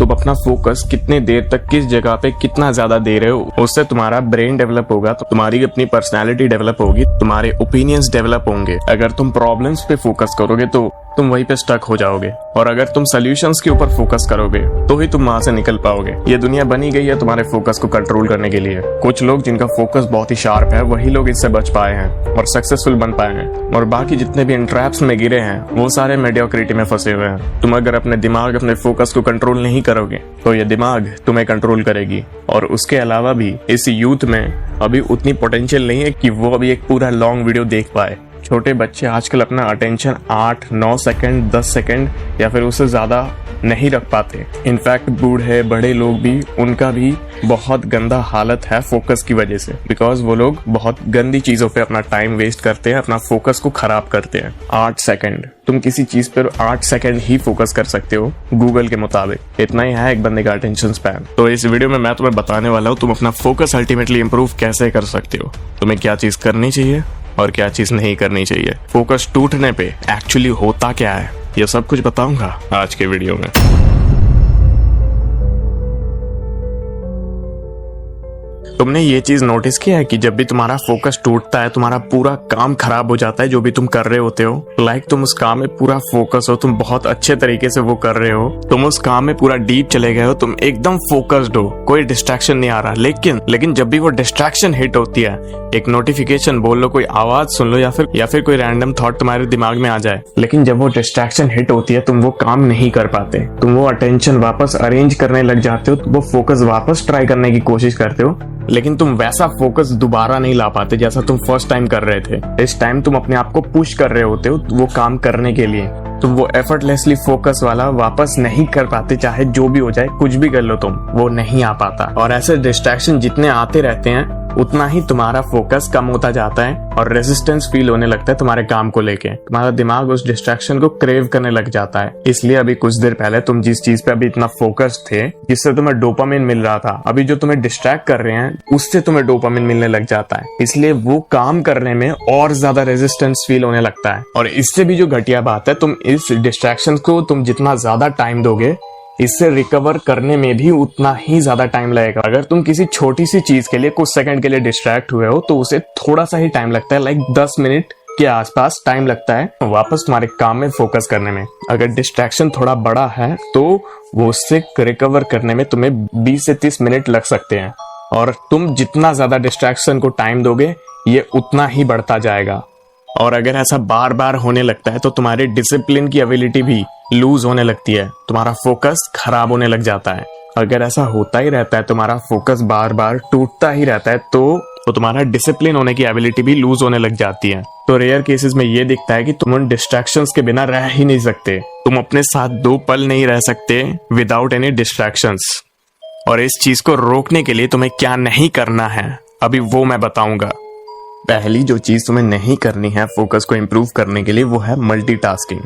तुम अपना फोकस कितने देर तक किस जगह पे कितना ज्यादा दे रहे हो, उससे तुम्हारा ब्रेन डेवलप होगा, तो तुम्हारी अपनी पर्सनैलिटी डेवलप होगी, तुम्हारे ओपिनियंस डेवलप होंगे। अगर तुम प्रॉब्लम्स पे फोकस करोगे तो तुम वहीं पे स्टक हो जाओगे, और अगर तुम सोल्यूशंस के ऊपर फोकस करोगे तो ही तुम वहां से निकल पाओगे। ये दुनिया बनी गई है तुम्हारे फोकस को कंट्रोल करने के लिए। कुछ लोग जिनका फोकस बहुत ही शार्प है वही लोग इससे बच पाए हैं और सक्सेसफुल बन पाए हैं, और बाकी जितने भी इंट्रैप्स में गिरे हैं वो सारे मेडियोक्रिटी में फंसे हुए हैं। तुम अगर अपने दिमाग अपने फोकस को कंट्रोल नहीं करोगे तो ये दिमाग तुम्हें कंट्रोल करेगी। और उसके अलावा भी इस यूथ में अभी उतनी पोटेंशियल नहीं है कि वो अभी एक पूरा लॉन्ग वीडियो देख पाए। छोटे बच्चे आजकल अपना अटेंशन 8-9 सेकंड 10 सेकंड या फिर उससे ज्यादा नहीं रख पाते। इनफैक्ट बूढ़े बड़े लोग भी, उनका भी बहुत गंदा हालत है फोकस की वजह से, बिकॉज वो लोग बहुत गंदी चीजों पे अपना टाइम वेस्ट करते हैं, अपना फोकस को खराब करते हैं। 8 सेकंड, तुम किसी चीज पर 8 सेकंड ही फोकस कर सकते हो गूगल के मुताबिक। इतना ही है एक बंदे का अटेंशन स्पैन। तो इस वीडियो में मैं तुम्हें बताने वाला हूँ तुम अपना फोकस अल्टीमेटली इंप्रूव कैसे कर सकते हो, तुम्हें क्या चीज करनी चाहिए और क्या चीज नहीं करनी चाहिए। फोकस टूटने पे एक्चुअली होता क्या है, ये सब कुछ बताऊंगा आज के वीडियो में। तुमने ये चीज नोटिस किया है कि जब भी तुम्हारा फोकस टूटता है तुम्हारा पूरा काम खराब हो जाता है जो भी तुम कर रहे होते हो। लाइक तुम उस काम में पूरा फोकस हो, तुम बहुत अच्छे तरीके से वो कर रहे हो, तुम उस काम में पूरा डीप चले गए हो, तुम एकदम फोकस्ड हो, कोई डिस्ट्रैक्शन नहीं आ रहा। लेकिन जब भी वो डिस्ट्रैक्शन हिट होती है, एक नोटिफिकेशन बोल लो, कोई आवाज सुन लो, या फिर कोई रैंडम थॉट तुम्हारे दिमाग में आ जाए, लेकिन जब वो डिस्ट्रैक्शन हिट होती है तुम वो काम नहीं कर पाते, तुम वो अटेंशन वापस अरेंज करने लग जाते हो, वो फोकस वापस ट्राई करने की कोशिश करते हो, लेकिन तुम वैसा फोकस दोबारा नहीं ला पाते जैसा तुम फर्स्ट टाइम कर रहे थे। इस टाइम तुम अपने आप को पुश कर रहे होते हो वो काम करने के लिए, तुम वो एफर्टलेसली फोकस वाला वापस नहीं कर पाते, चाहे जो भी हो जाए, कुछ भी कर लो तुम, वो नहीं आ पाता। और ऐसे डिस्ट्रैक्शन जितने आते रहते हैं उतना ही तुम्हारा फोकस कम होता जाता है और रेजिस्टेंस फील होने लगता है तुम्हारे काम को लेके। तुम्हारा दिमाग उस डिस्ट्रैक्शन को क्रेव करने लग जाता है। इसलिए अभी कुछ देर पहले तुम जिस चीज पे अभी इतना फोकस्ड थे, जिससे तुम्हें डोपामिन मिल रहा था, अभी जो तुम्हें डिस्ट्रैक्ट कर रहे हैं उससे तुम्हें डोपामिन मिलने लग जाता है। इसलिए वो काम करने में और ज्यादा रेजिस्टेंस फील होने लगता है। और इससे भी जो घटिया बात है, तुम इस डिस्ट्रैक्शन को तुम जितना ज्यादा टाइम दोगे, इससे रिकवर करने में भी उतना ही ज्यादा टाइम लगेगा। अगर तुम किसी छोटी सी चीज के लिए कुछ सेकंड के लिए डिस्ट्रैक्ट हुए हो तो उसे थोड़ा सा ही टाइम लगता है, लाइक 10 मिनट के आसपास टाइम लगता है वापस तुम्हारे काम में फोकस करने में। अगर डिस्ट्रैक्शन थोड़ा बड़ा है तो वो उससे रिकवर करने में तुम्हें 20 से 30 मिनट लग सकते हैं। और तुम जितना ज्यादा डिस्ट्रैक्शन को टाइम दोगे ये उतना ही बढ़ता जाएगा। और अगर ऐसा बार बार होने लगता है तो तुम्हारे डिसिप्लिन की एबिलिटी भी लूज होने लगती है, तुम्हारा फोकस खराब होने लग जाता है। अगर ऐसा होता ही रहता है, तुम्हारा फोकस बार बार टूटता ही रहता है, तो तुम्हारा डिसिप्लिन होने की एबिलिटी भी लूज होने लग जाती है। तो रेयर केसेस में ये दिखता है कि तुम उन डिस्ट्रैक्शंस के बिना रह ही नहीं सकते, तुम अपने साथ 2 पल नहीं रह सकते विदाउट एनी डिस्ट्रैक्शंस। और इस चीज को रोकने के लिए तुम्हें क्या नहीं करना है अभी वो मैं बताऊंगा। पहली जो चीज तुम्हें नहीं करनी है फोकस को इंप्रूव करने के लिए वो है मल्टीटास्किंग।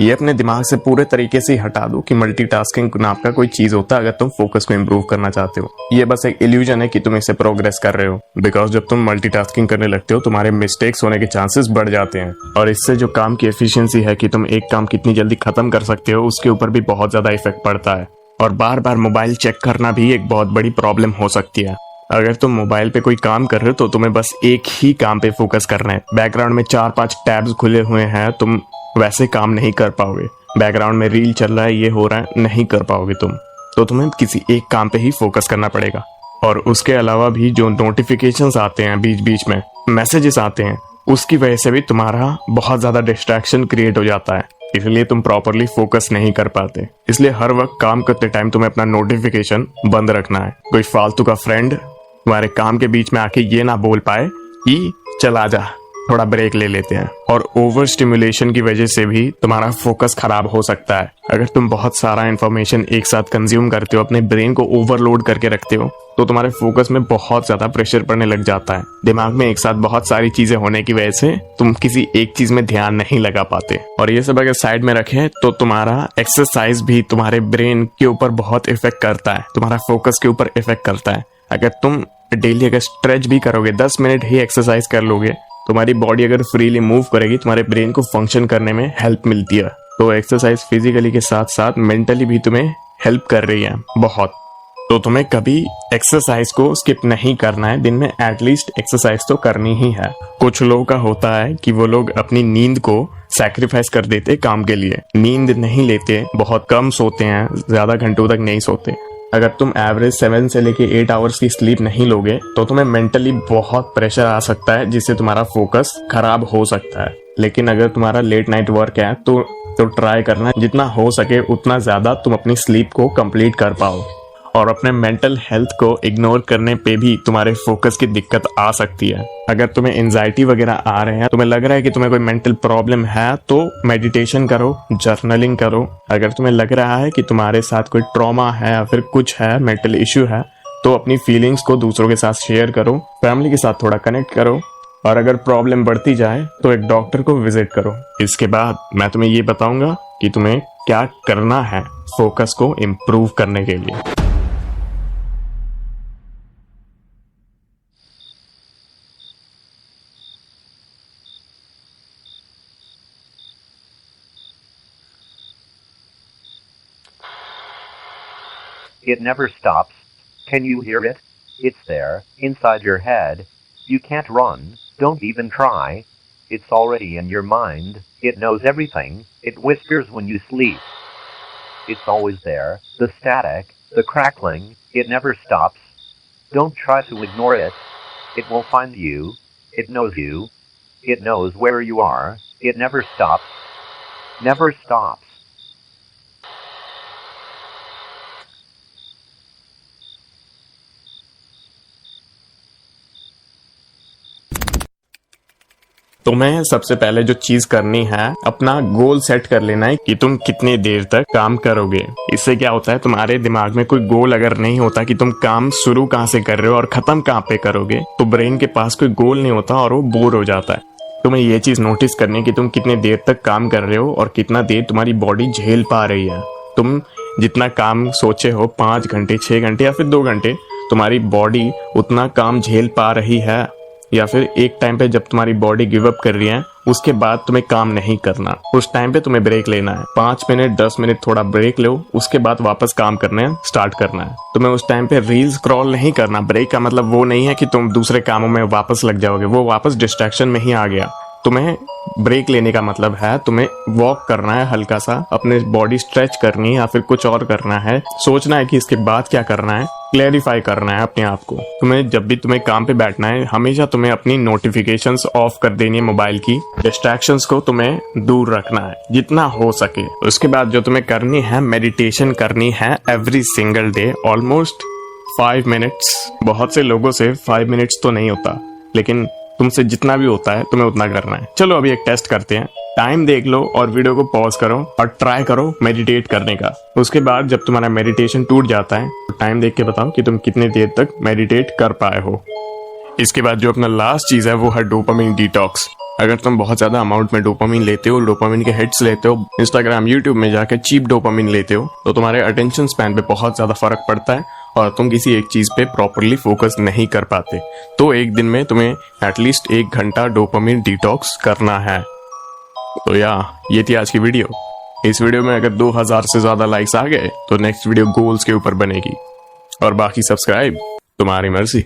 ये अपने दिमाग से पूरे तरीके से हटा दो कि मल्टीटास्किंग नाम का कोई चीज होता है अगर तुम फोकस को इंप्रूव करना चाहते हो। ये बस एक इल्यूजन है कि तुम इससे प्रोग्रेस कर रहे हो, बिकॉज जब तुम मल्टीटास्किंग करने लगते हो तुम्हारे मिस्टेक्स होने के चांसेस बढ़ जाते हैं। और इससे जो काम की एफिशिएंसी है कि तुम एक काम कितनी जल्दी खत्म कर सकते हो उसके ऊपर भी बहुत ज्यादा इफेक्ट पड़ता है। और बार बार मोबाइल चेक करना भी एक बहुत बड़ी प्रॉब्लम हो सकती है। अगर तुम मोबाइल पे कोई काम कर रहे हो तो तुम्हें बस एक ही काम पे फोकस करना है। बैकग्राउंड में 4-5 टैब्स खुले हुए हैं, तुम वैसे काम नहीं कर पाओगे। बैकग्राउंड में रील चल रहा है, ये हो रहा है, नहीं कर पाओगे तुम। तो तुम्हें किसी एक काम पे ही फोकस करना पड़ेगा। और उसके अलावा भी जो नोटिफिकेशंस आते हैं, बीच बीच में मैसेजेस आते हैं, उसकी वजह से भी तुम्हारा बहुत ज्यादा डिस्ट्रैक्शन क्रिएट हो जाता है, इसलिए तुम प्रॉपरली फोकस नहीं कर पाते। इसलिए हर वक्त काम करते टाइम तुम्हें अपना नोटिफिकेशन बंद रखना है। कोई फालतू का फ्रेंड तुम्हारे काम के बीच में आके ये ना बोल पाए कि चल आजा थोड़ा ब्रेक ले लेते हैं। और ओवर स्टिमुलेशन की वजह से भी तुम्हारा फोकस खराब हो सकता है। अगर तुम बहुत सारा इंफॉर्मेशन एक साथ कंज्यूम करते हो, अपने ब्रेन को ओवरलोड करके रखते हो, तो तुम्हारे फोकस में बहुत ज्यादा प्रेशर पड़ने लग जाता है। दिमाग में एक साथ बहुत सारी चीजें होने की वजह से तुम किसी एक चीज में ध्यान नहीं लगा पाते। और ये सब अगर साइड में रखें तो तुम्हारा एक्सरसाइज भी तुम्हारे ब्रेन के ऊपर बहुत इफेक्ट करता है, तुम्हारा फोकस के ऊपर इफेक्ट करता है। अगर तुम डेली अगर स्ट्रेच भी करोगे, 10 मिनट ही एक्सरसाइज कर लोगे, तुम्हारी बॉडी अगर फ्रीली मूव करेगी, तुम्हारे ब्रेन को फंक्शन करने में हेल्प मिलती है। तो एक्सरसाइज फिजिकली के साथ साथ मेंटली भी तुम्हें हेल्प कर रही है बहुत। तो तुम्हें कभी एक्सरसाइज को स्किप नहीं करना है, दिन में एटलीस्ट एक्सरसाइज तो करनी ही है। कुछ लोगों का होता है कि वो लोग अपनी नींद को सैक्रिफाइस कर देते काम के लिए, नींद नहीं लेते, बहुत कम सोते हैं, ज्यादा घंटों तक नहीं सोते। अगर तुम एवरेज 7 से लेके 8 आवर्स की स्लीप नहीं लोगे तो तुम्हें मेंटली बहुत प्रेशर आ सकता है, जिससे तुम्हारा फोकस खराब हो सकता है। लेकिन अगर तुम्हारा लेट नाइट वर्क है तो ट्राई करना जितना हो सके उतना ज्यादा तुम अपनी स्लीप को कंप्लीट कर पाओ। और अपने मेंटल हेल्थ को इग्नोर करने पे भी तुम्हारे फोकस की दिक्कत आ सकती है। अगर तुम्हें एंजाइटी वगैरह आ रहे हैं, तुम्हें लग रहा है कि तुम्हें कोई मेंटल प्रॉब्लम है, तो मेडिटेशन करो, जर्नलिंग करो। अगर तुम्हें लग रहा है कि तुम्हारे साथ कोई ट्रॉमा है या फिर कुछ है, मेंटल इश्यू है, तो अपनी फीलिंग्स को दूसरों के साथ शेयर करो, फैमिली के साथ थोड़ा कनेक्ट करो। और अगर प्रॉब्लम बढ़ती जाए तो एक डॉक्टर को विजिट करो। इसके बाद मैं तुम्हें ये बताऊंगा कि तुम्हें क्या करना है फोकस को इम्प्रूव करने के लिए। It never stops. Can you hear it? It's there, inside your head. You can't run, don't even try. It's already in your mind. It knows everything. It whispers when you sleep. It's always there, the static, the crackling. It never stops. Don't try to ignore it. It will find you. It knows you. It knows where you are. It never stops. Never stops. तुम्हें सबसे पहले जो चीज करनी है, अपना goal set कर लेना है कि तुम कितनी देर तक काम करोगे। इससे क्या होता है, तुम्हारे दिमाग में कोई गोल अगर नहीं होता कि तुम काम शुरू कहाँ से कर रहे हो और खत्म कहाँ पे करोगे, तो ब्रेन के पास कोई गोल नहीं होता और वो बोर हो जाता है। तुम्हें ये चीज नोटिस करनी है कि तुम कितने देर तक काम कर रहे हो और कितना देर तुम्हारी बॉडी झेल पा रही है। तुम जितना काम सोचे हो, 5 घंटे, 6 घंटे या फिर 2 घंटे, तुम्हारी बॉडी उतना काम झेल पा रही है, या फिर एक टाइम पे जब तुम्हारी बॉडी गिव अप कर रही है उसके बाद तुम्हें काम नहीं करना। उस टाइम पे तुम्हें ब्रेक लेना है, 5 मिनट 10 मिनट थोड़ा ब्रेक लो, उसके बाद वापस काम करना है, स्टार्ट करना है। तुम्हें उस टाइम पे रील स्क्रॉल नहीं करना। ब्रेक का मतलब वो नहीं है कि तुम दूसरे कामों में वापस लग जाओगे, वो वापस डिस्ट्रैक्शन में ही आ गया। तुम्हें ब्रेक लेने का मतलब है तुम्हें वॉक करना है, हल्का सा अपने बॉडी स्ट्रेच करनी है या फिर कुछ और करना है, सोचना है कि इसके बाद क्या करना है, क्लैरिफाई करना है अपने आप को। तुम्हें जब भी तुम्हें काम पे बैठना है, हमेशा तुम्हें अपनी नोटिफिकेशंस ऑफ कर देनी है, मोबाइल की डिस्ट्रैक्शंस को तुम्हें दूर रखना है जितना हो सके। उसके बाद जो तुम्हें करनी है, मेडिटेशन करनी है every single day, almost 5 minutes. बहुत से लोगों से 5 मिनट्स तो नहीं होता, लेकिन तुमसे जितना भी होता है तुम्हें उतना करना है। चलो अभी एक टेस्ट करते हैं। टाइम देख लो और वीडियो को पॉज करो और ट्राई करो मेडिटेट करने का। उसके बाद जब तुम्हारा मेडिटेशन टूट जाता है तो टाइम देख के बताओ कि तुम कितनी देर तक मेडिटेट कर पाए हो। इसके बाद जो अपना लास्ट चीज है वो है डोपामिन डिटॉक्स। अगर तुम बहुत ज्यादा अमाउंट में डोपामिन लेते हो, डोपामिन के हिट्स लेते हो, इंस्टाग्राम यूट्यूब में जाके चीप डोपामिन लेते हो, तो तुम्हारे अटेंशन स्पैन पे बहुत ज्यादा फर्क पड़ता है और तुम किसी एक चीज पे प्रॉपरली फोकस नहीं कर पाते। तो एक दिन में तुम्हें एटलीस्ट 1 घंटा डोपामिन डिटॉक्स करना है। तो ये थी आज की वीडियो। इस वीडियो में अगर 2000 से ज्यादा लाइक्स आ गए तो नेक्स्ट वीडियो गोल्स के ऊपर बनेगी, और बाकी सब्सक्राइब तुम्हारी मर्जी।